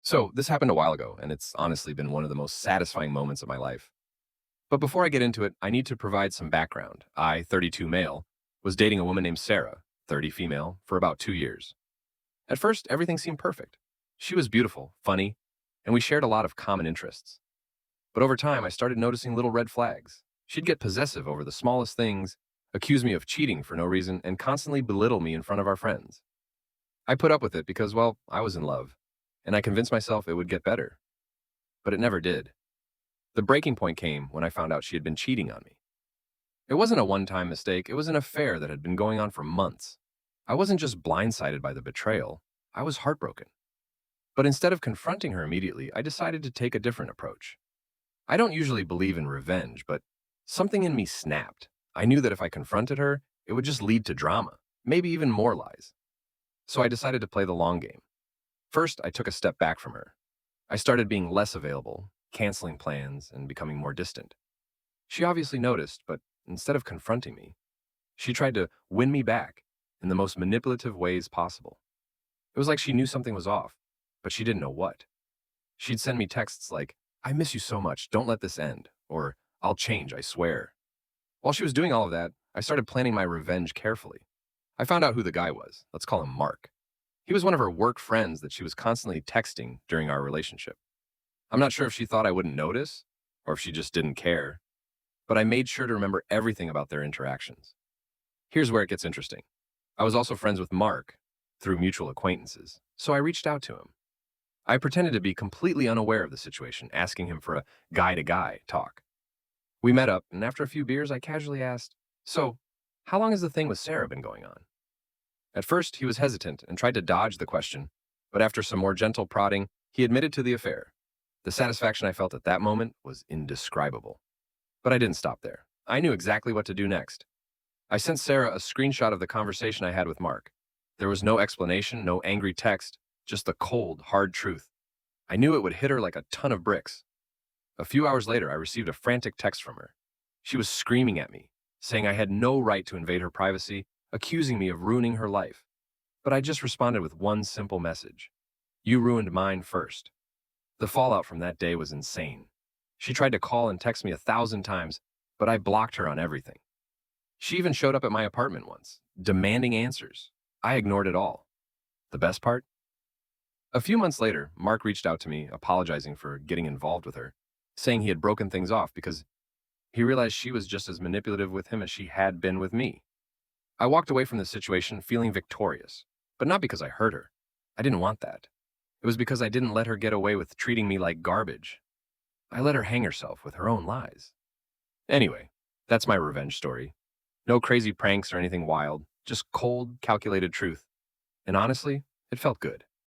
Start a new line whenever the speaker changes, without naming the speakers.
So, this happened a while ago, and it's honestly been one of the most satisfying moments of my life. But before I get into it, I need to provide some background. I, 32 male, was dating a woman named Sarah, 30 female, for about 2 years. At first, everything seemed perfect. She was beautiful, funny, and we shared a lot of common interests. But over time, I started noticing little red flags. She'd get possessive over the smallest things, accuse me of cheating for no reason, and constantly belittle me in front of our friends. I put up with it because, well, I was in love, and I convinced myself it would get better. But it never did. The breaking point came when I found out she had been cheating on me. It wasn't a one-time mistake, it was an affair that had been going on for months. I wasn't just blindsided by the betrayal, I was heartbroken. But instead of confronting her immediately, I decided to take a different approach. I don't usually believe in revenge, but something in me snapped. I knew that if I confronted her, it would just lead to drama, maybe even more lies. So I decided to play the long game. First, I took a step back from her. I started being less available, canceling plans, and becoming more distant. She obviously noticed, but instead of confronting me, she tried to win me back in the most manipulative ways possible. It was like she knew something was off, but she didn't know what. She'd send me texts like, "I miss you so much, don't let this end," or "I'll change, I swear." While she was doing all of that, I started planning my revenge carefully. I found out who the guy was. Let's call him Mark. He was one of her work friends that she was constantly texting during our relationship. I'm not sure if she thought I wouldn't notice or if she just didn't care, but I made sure to remember everything about their interactions. Here's where it gets interesting. I was also friends with Mark through mutual acquaintances, so I reached out to him. I pretended to be completely unaware of the situation, asking him for a guy-to-guy talk. We met up, and after a few beers, I casually asked, "So, how long has the thing with Sarah been going on?" At first, he was hesitant and tried to dodge the question, but after some more gentle prodding, he admitted to the affair. The satisfaction I felt at that moment was indescribable. But I didn't stop there. I knew exactly what to do next. I sent Sarah a screenshot of the conversation I had with Mark. There was no explanation, no angry text, just the cold, hard truth. I knew it would hit her like a ton of bricks. A few hours later, I received a frantic text from her. She was screaming at me, saying I had no right to invade her privacy, accusing me of ruining her life. But I just responded with one simple message: "You ruined mine first." The fallout from that day was insane. She tried to call and text me 1,000 times, but I blocked her on everything. She even showed up at my apartment once, demanding answers. I ignored it all. The best part? A few months later, Mark reached out to me, apologizing for getting involved with her, saying he had broken things off because he realized she was just as manipulative with him as she had been with me. I walked away from the situation feeling victorious, but not because I hurt her. I didn't want that. It was because I didn't let her get away with treating me like garbage. I let her hang herself with her own lies. Anyway, that's my revenge story. No crazy pranks or anything wild, just cold, calculated truth. And honestly, it felt good.